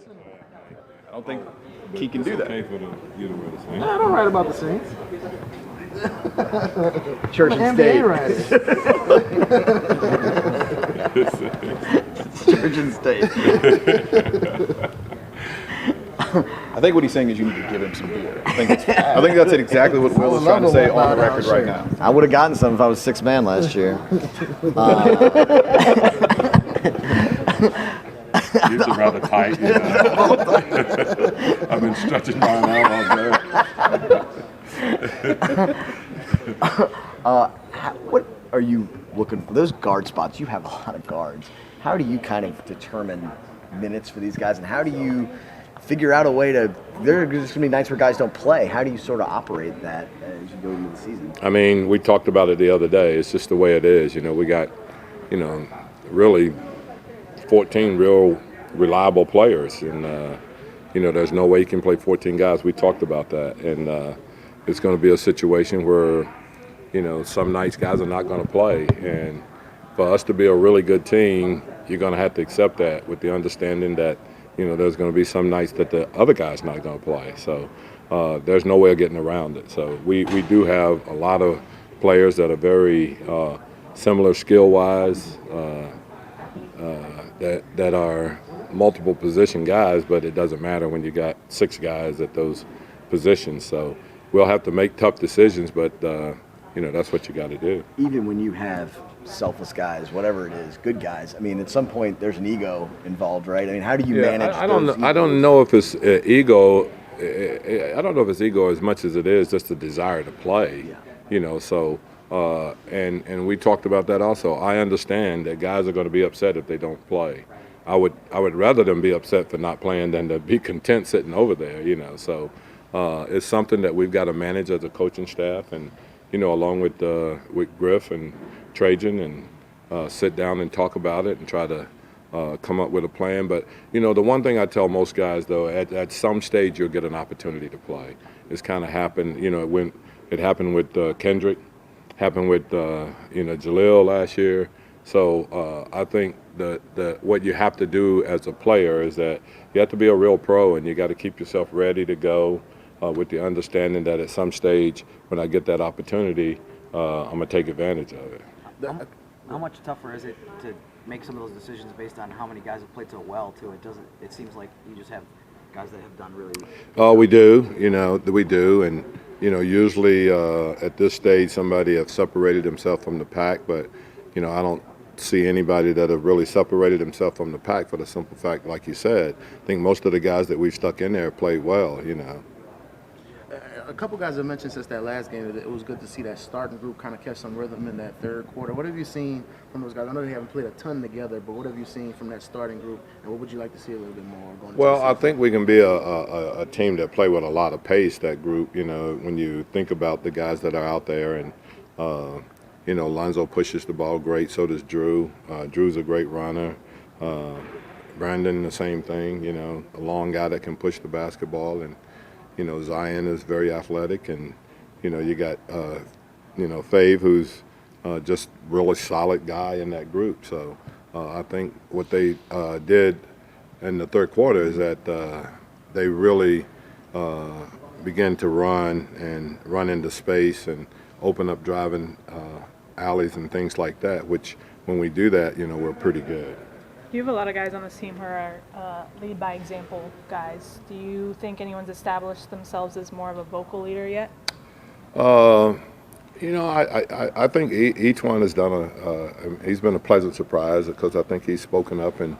I don't think he can do that. Okay for the you to wear the Saints. I don't write about the Saints. Church I'm and an state. NBA writer. Church and state. I think what he's saying is you need to give him some beer. I think that's exactly what Will is trying to say on the record right now. I would have gotten some if I was sixth man last year. These are rather tight. You know? I've been stretching mine out all day. What are you looking for? Those guard spots, you have a lot of guards. How do you kind of determine minutes for these guys, and how do you figure out a way to – there's going to be nights where guys don't play. How do you sort of operate that as you go into the season? I mean, we talked about it the other day. It's just the way it is. You know, we got, you know, really 14 real reliable players. And, you know, there's no way you can play 14 guys. We talked about that. And it's going to be a situation where, you know, some nights guys are not going to play. And for us to be a really good team, you're going to have to accept that with the understanding that, you know, there's going to be some nights that the other guy's not going to play. So there's no way of getting around it. So we do have a lot of players that are very similar skill-wise, that are multiple position guys, but it doesn't matter when you got 6 guys at those positions. So we'll have to make tough decisions, but, you know, that's what you got to do. Even when you have selfless guys, whatever it is, good guys, I mean, at some point there's an ego involved, right? I mean, how do you manage I don't know if it's ego. I don't know if it's ego as much as it is just the desire to play. Yeah. You know, so and we talked about that also. I understand that guys are going to be upset if they don't play. I would rather them be upset for not playing than to be content sitting over there. You know, so it's something that we've got to manage as a coaching staff, and you know, along with Griff and Trajan, and sit down and talk about it and try to come up with a plan. But, you know, the one thing I tell most guys, though, at some stage you'll get an opportunity to play. It's kind of happened, you know, when it happened with Kendrick, happened with, you know, Jaleel last year. So I think that what you have to do as a player is that you have to be a real pro, and you got to keep yourself ready to go with the understanding that at some stage when I get that opportunity, I'm going to take advantage of it. How much tougher is it to make some of those decisions based on how many guys have played so well too? It seems like you just have guys that have done really Oh, we do, you know, we do. And, you know, usually at this stage somebody have separated himself from the pack, but, you know, I don't see anybody that have really separated himself from the pack for the simple fact, like you said. I think most of the guys that we've stuck in there played well, you know. A couple guys have mentioned since that last game that it was good to see that starting group kind of catch some rhythm in that third quarter. What have you seen from those guys? I know they haven't played a ton together, but what have you seen from that starting group, and what would you like to see a little bit more going into Well, the I season? think we can be a team that play with a lot of pace, that group, you know, when you think about the guys that are out there. And, you know, Lonzo pushes the ball great, so does Drew. Drew's a great runner. Brandon, the same thing, you know, a long guy that can push the basketball. And, you know, Zion is very athletic, and, you know, you got, you know, Fave, who's just really solid guy in that group. So I think what they did in the third quarter is that they really began to run into space and open up driving alleys and things like that, which when we do that, you know, we're pretty good. You have a lot of guys on this team who are lead by example guys. Do you think anyone's established themselves as more of a vocal leader yet? You know, I think each one has done he's been a pleasant surprise, because I think he's spoken up and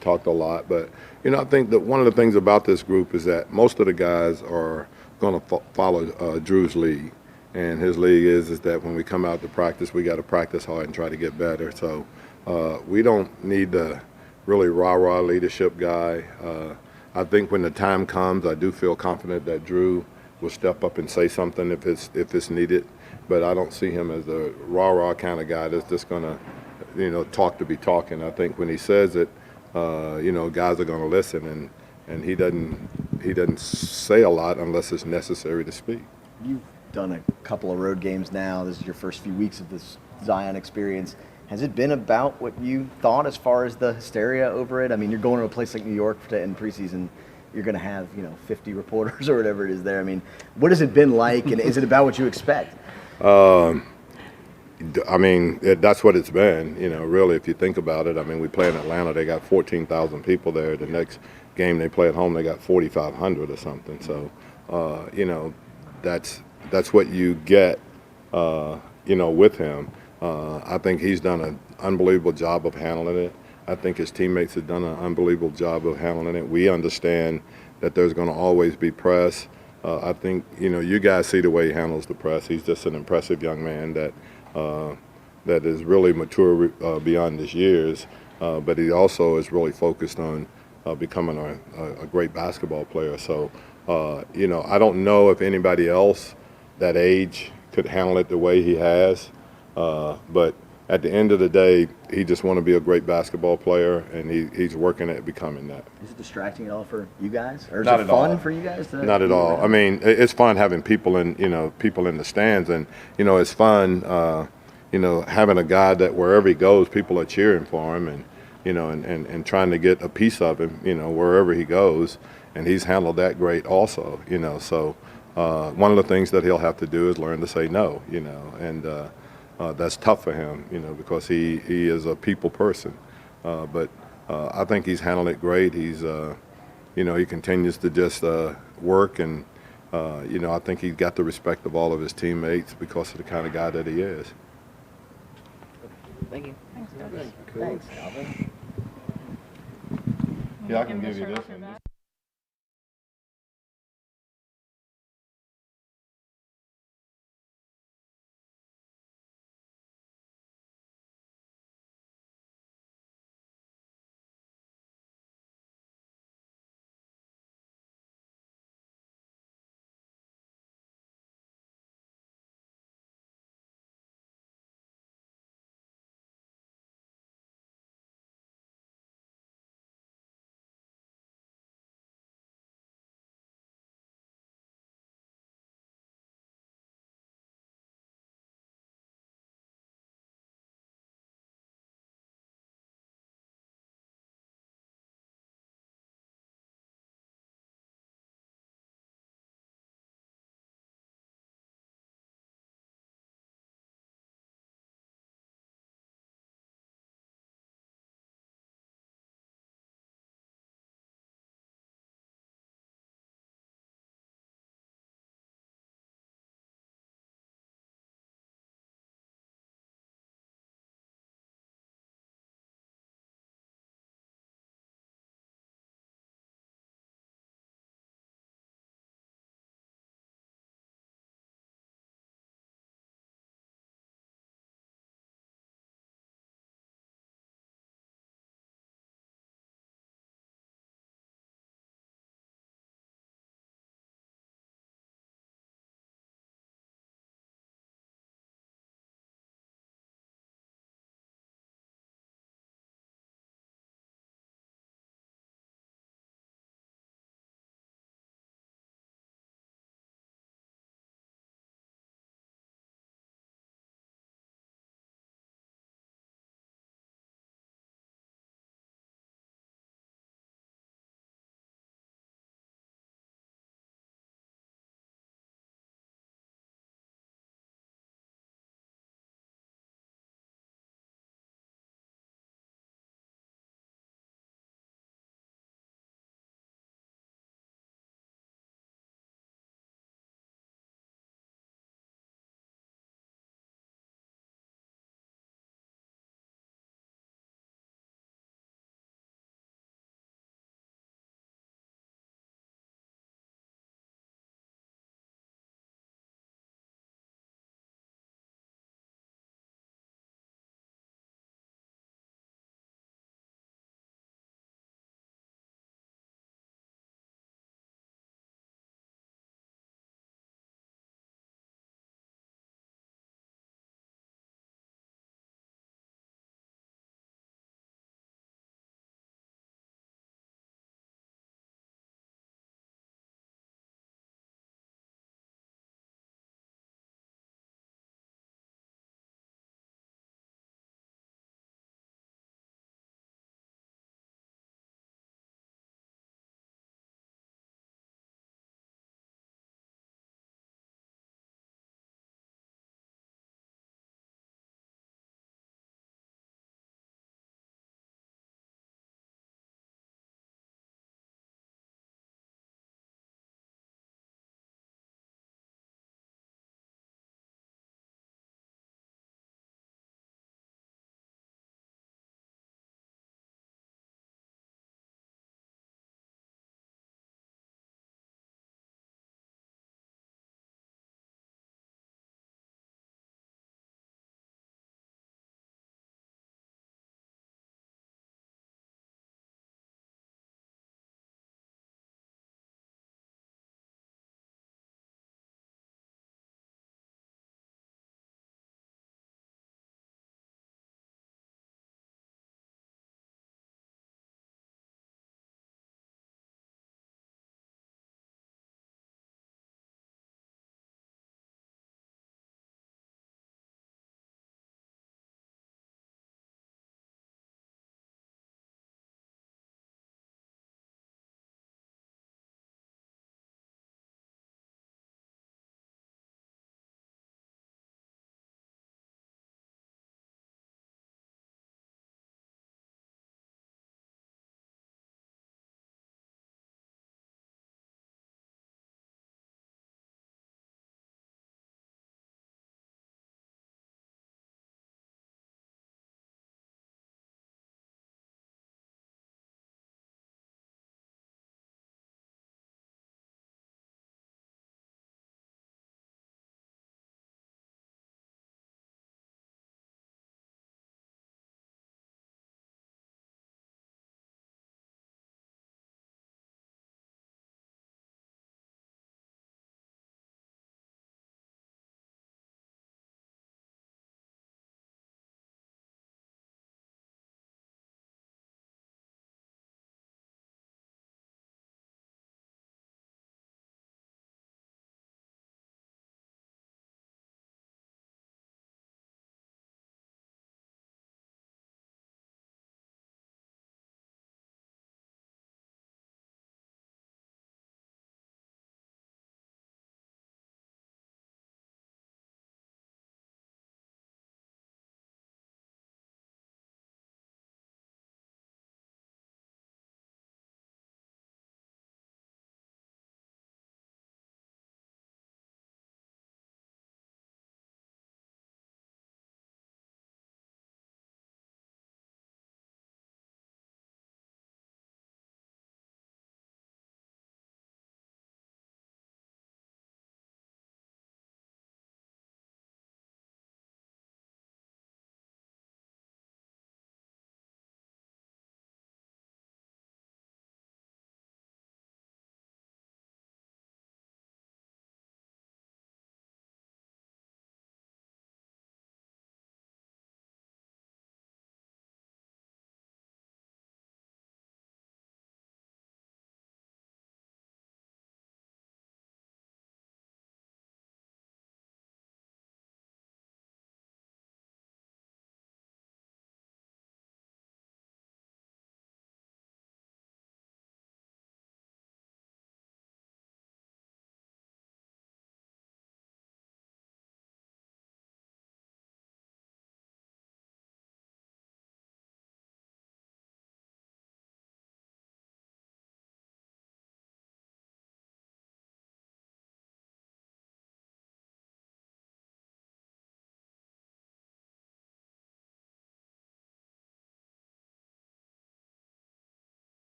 talked a lot. But, you know, I think that one of the things about this group is that most of the guys are going to follow Drew's lead. And his lead is that when we come out to practice, we got to practice hard and try to get better. So we don't need the really rah-rah leadership guy. I think when the time comes, I do feel confident that Drew will step up and say something if it's needed. But I don't see him as a rah-rah kind of guy that's just going to, you know, talk to be talking. I think when he says it, you know, guys are going to listen, and he doesn't say a lot unless it's necessary to speak. You've done a couple of road games now. This is your first few weeks of this Zion experience. Has it been about what you thought as far as the hysteria over it? I mean, you're going to a place like New York in preseason. You're going to have 50 reporters or whatever it is there. I mean, what has it been like, and is it about what you expect? I mean, that's what it's been, really, if you think about it. I mean, we play in Atlanta, they got 14,000 people there. The next game they play at home, they got 4,500 or something. So, that's what you get, with him. I think he's done an unbelievable job of handling it. I think his teammates have done an unbelievable job of handling it. We understand that there's going to always be press. I think, you guys see the way he handles the press. He's just an impressive young man that is really mature beyond his years, but he also is really focused on becoming a great basketball player. So, I don't know if anybody else that age could handle it the way he has, but at the end of the day, he just want to be a great basketball player, and he's working at becoming that. Is it distracting at all for you guys, or is Not it at fun all. for you guys? Not at all. I mean, it's fun having people in the stands, and it's fun, having a guy that wherever he goes, people are cheering for him, and and trying to get a piece of him, wherever he goes, and he's handled that great also, So one of the things that he'll have to do is learn to say no, and that's tough for him, because he is a people person, but I think he's handled it great. He's he continues to just work, and I think he's got the respect of all of his teammates because of the kind of guy that he is. Thank you. Thanks, Alvin. Yeah, I can give you this one.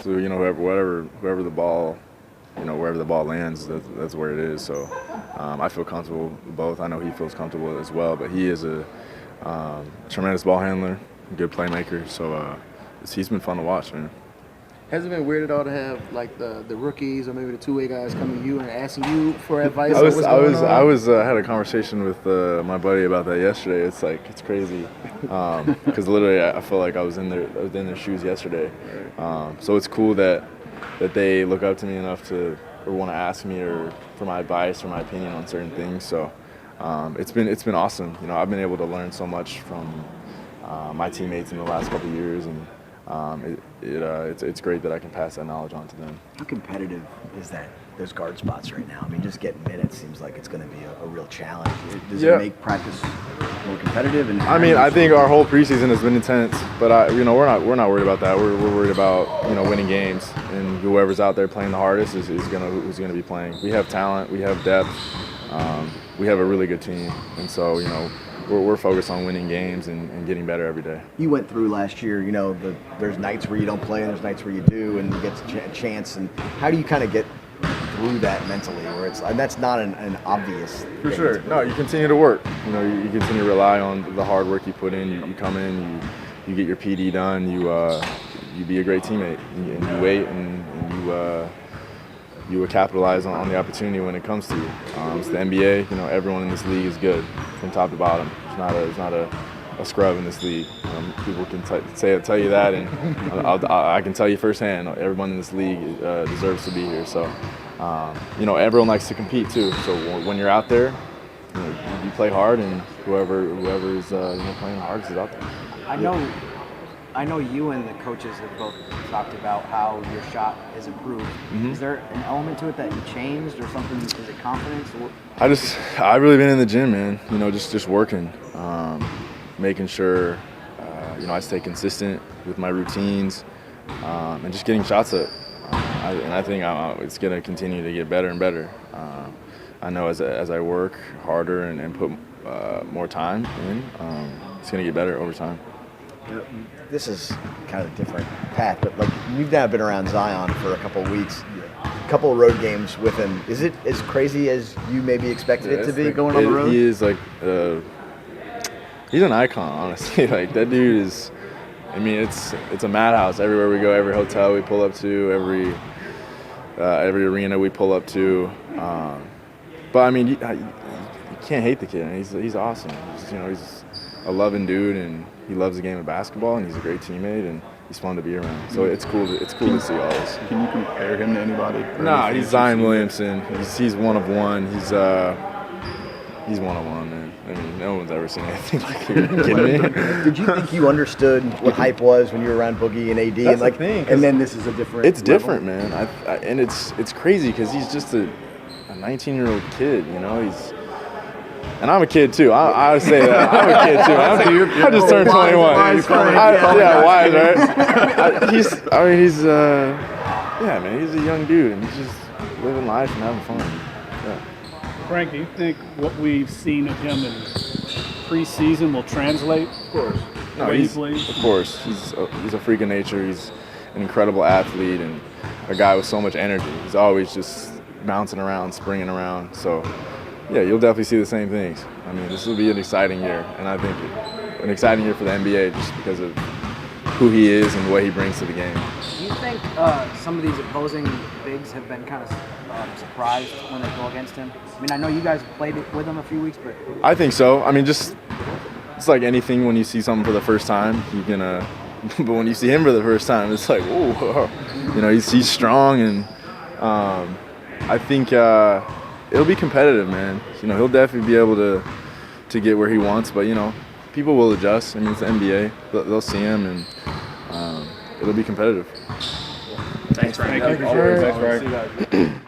So whoever the ball, wherever the ball lands, that's where it is. So I feel comfortable with both. I know he feels comfortable as well, but he is a tremendous ball handler, good playmaker. So he's been fun to watch, man. Has it been weird at all to have like the rookies or maybe the two-way guys coming to you and asking you for advice? I on what's going on? had a conversation with my buddy about that yesterday. It's crazy because literally I feel like I was in their shoes yesterday. So it's cool that they look up to me enough to or want to ask me or for my advice or my opinion on certain things. So it's been awesome. I've been able to learn so much from my teammates in the last couple of years, and it's great that I can pass that knowledge on to them. How competitive is those guard spots right now? I mean, just getting minutes seems like it's going to be a real challenge. Does it make practice more competitive? And I think our whole preseason has been intense, but we're not worried about that. We're worried about winning games, and whoever's out there playing the hardest is who's gonna be playing. We have talent, we have depth, we have a really good team, and so we're focused on winning games and getting better every day. You went through last year, there's nights where you don't play and there's nights where you do, and you get a chance. And how do you kind of get through that mentally, where and that's not an obvious For thing sure. to- No, you continue to work. You continue to rely on the hard work you put in. You come in, you get your PD done. You be a great teammate, and you wait, and you would capitalize on the opportunity when it comes to you. It's the NBA. Everyone in this league is good from top to bottom. There's not a scrub in this league. People can tell you that, and I can tell you firsthand. Everyone in this league deserves to be here. So, everyone likes to compete too. So when you're out there, you play hard, and whoever is playing the hardest is out there. I know you and the coaches have both talked about how your shot has improved. Mm-hmm. Is there an element to it that you changed or something? Is it confidence? I've really been in the gym, man. Just working, making sure, I stay consistent with my routines, and just getting shots up. I think it's going to continue to get better and better. I know as I work harder and put more time in, it's going to get better over time. This is kind of a different path, but you've now been around Zion for a couple of weeks, a couple of road games with him. Is it as crazy as you maybe expected it to be going on the road? He is he's an icon, honestly. That dude is. It's a madhouse everywhere we go. Every hotel we pull up to, every arena we pull up to. But you can't hate the kid. He's awesome. He's a loving dude, and he loves the game of basketball, and he's a great teammate, and he's fun to be around. So it's cool to see all this. Can you compare him to anybody? Nah, he's Zion Williamson. He's one of one. He's one of one, man. No one's ever seen anything like it. Are you kidding me? Did you think you understood what hype was when you were around Boogie and AD? That's the thing, and then this is a different. It's level? different, man. And it's crazy because he's just a 19-year-old kid. And I'm a kid too. I would say that. I'm a kid too. I just turned 21. Wise, right? He's a young dude, and he's just living life and having fun. Yeah. Frank, do you think what we've seen of him in preseason will translate? Of course. The way he plays? Of course. He's a freak of nature. He's an incredible athlete and a guy with so much energy. He's always just bouncing around, springing around. So, yeah, you'll definitely see the same things. This will be an exciting year, and I think an exciting year for the NBA just because of who he is and what he brings to the game. Do you think some of these opposing bigs have been kind of surprised when they go against him? I know you guys played with him a few weeks, but I think so. It's like anything when you see something for the first time, but when you see him for the first time, it's like, oh, he's strong, and I think it'll be competitive, man. He'll definitely be able to get where he wants, but people will adjust. It's the NBA. They'll see him, and it'll be competitive. Thanks, Frank. Thanks, Frank.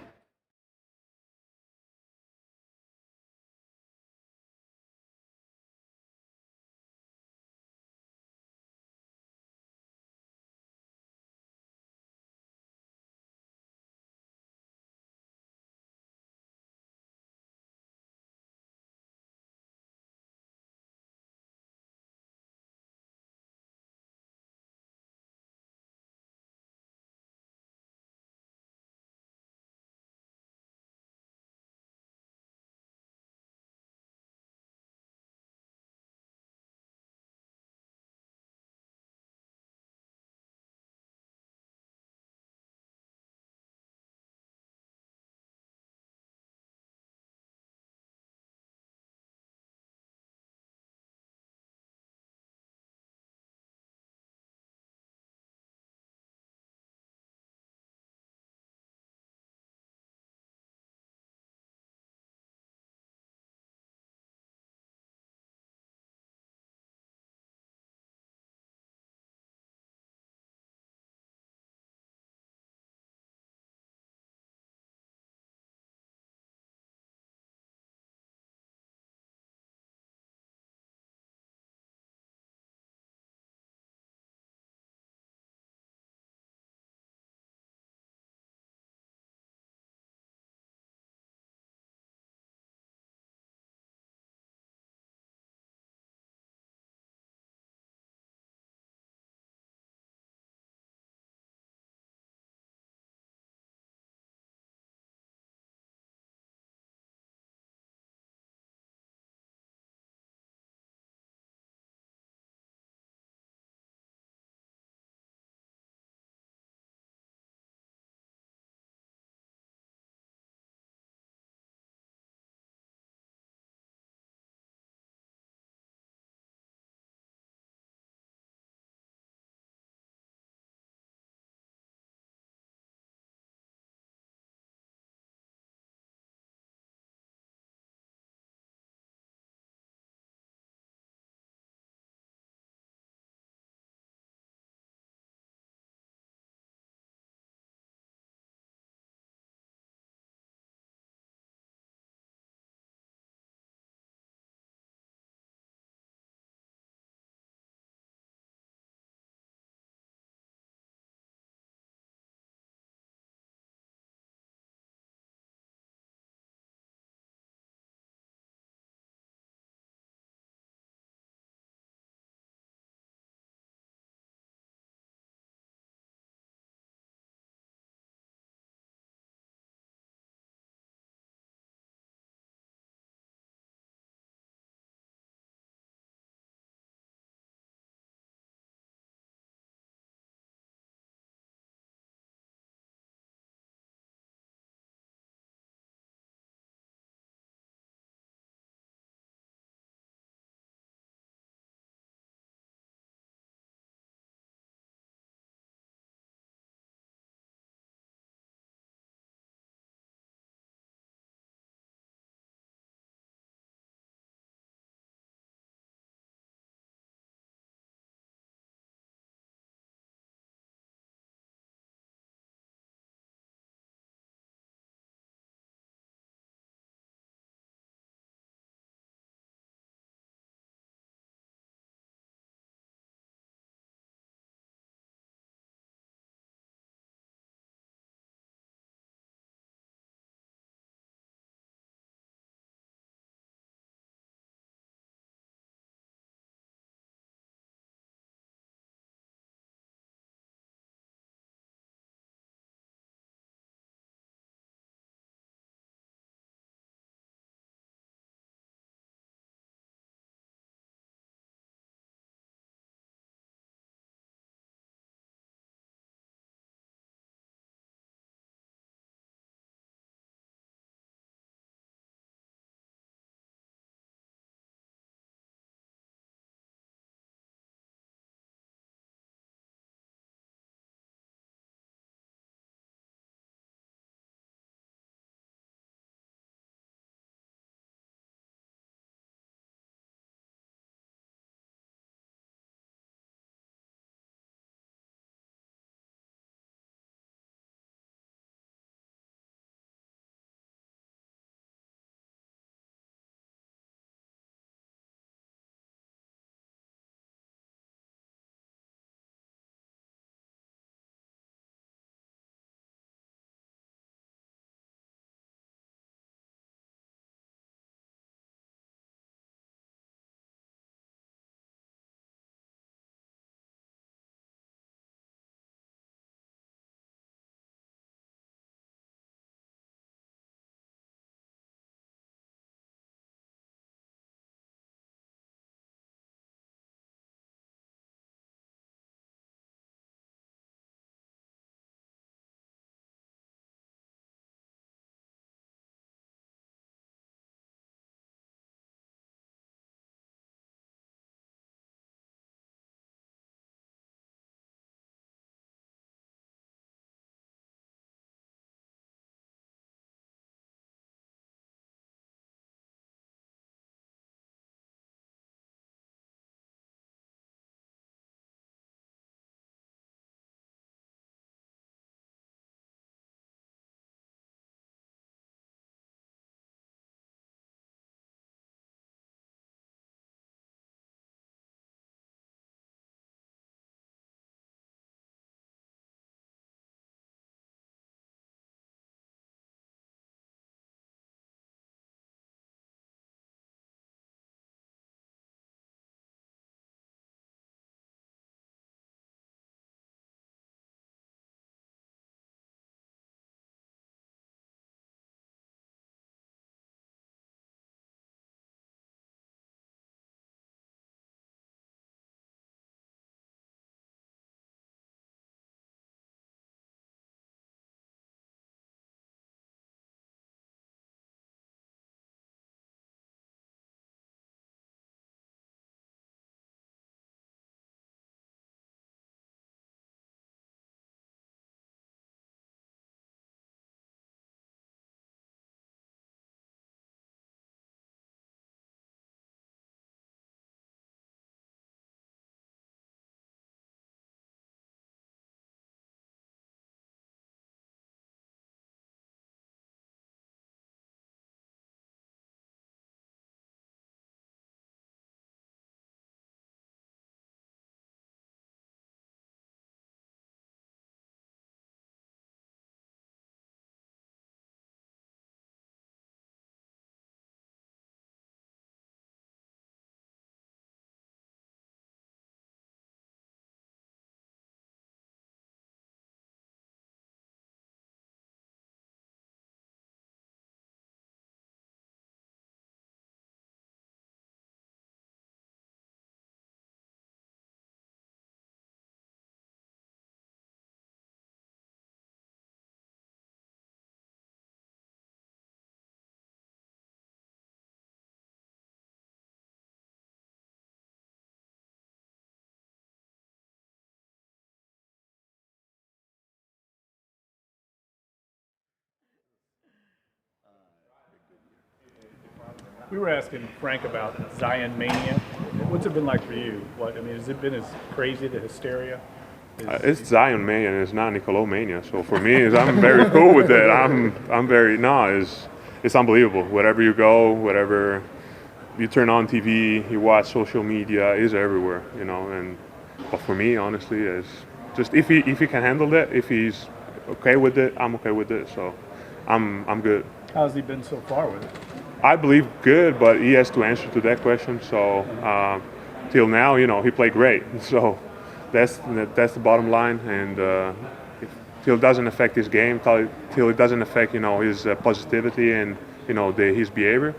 We were asking Frank about Zion mania. What's it been like for you? Has it been as crazy, the hysteria? It's Zion mania, and it's not Nicolo mania. So for me, I'm very cool with that. It's unbelievable. Wherever you go, whatever you turn on TV, you watch social media, it's everywhere, But for me, honestly, is just if he can handle that, if he's okay with it, I'm okay with it. So I'm good. How's he been so far with it? I believe good, but he has to answer to that question. So till now, he played great. So that's the bottom line. And till it doesn't affect his game, till it doesn't affect his positivity and his behavior,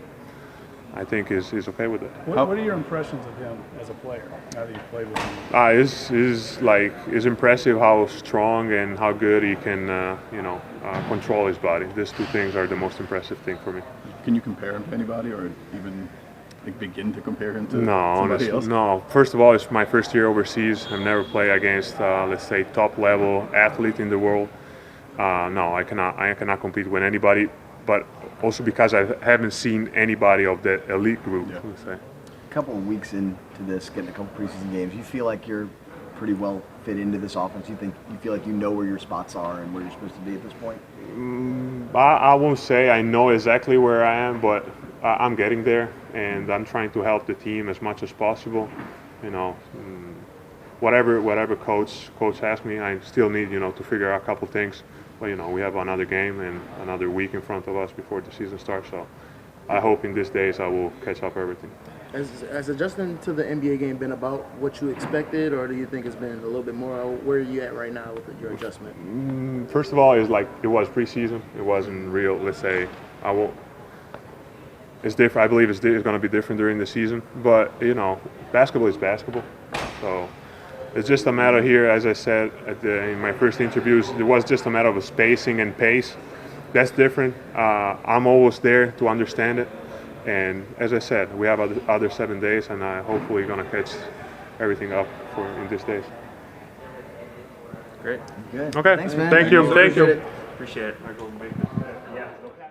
I think is okay with it. What are your impressions of him as a player now that you've played with him? It's impressive how strong and how good he can control his body. These two things are the most impressive thing for me. Can you compare him to anybody, or even begin to compare him to No, somebody honestly, else? no. First of all, it's my first year overseas. I've never played against, let's say, top level athlete in the world. No, I cannot compete with anybody. But also because I haven't seen anybody of the elite group. Yeah. Let's say. A couple of weeks into this, getting a couple preseason games, you feel like you're pretty well fit into this offense? You feel like you know where your spots are and where you're supposed to be at this point? I won't say I know exactly where I am, but I'm getting there, and I'm trying to help the team as much as possible. Whatever coach asks me, I still need to figure out a couple things. But we have another game and another week in front of us before the season starts. So I hope in these days I will catch up everything. Has adjusting to the NBA game been about what you expected, or do you think it's been a little bit more? Where are you at right now with your adjustment? First of all, it was preseason. It wasn't real. Let's say it's different. I believe it's going to be different during the season. But basketball is basketball. So it's just a matter here, as I said in my first interviews. It was just a matter of spacing and pace. That's different. I'm always there to understand it. And as I said, we have other 7 days, and I hopefully going to catch everything up in these days. Great. Good. Okay. Thanks, man. Thank you. Appreciate it. Appreciate it. I go and make this. Yeah. Okay.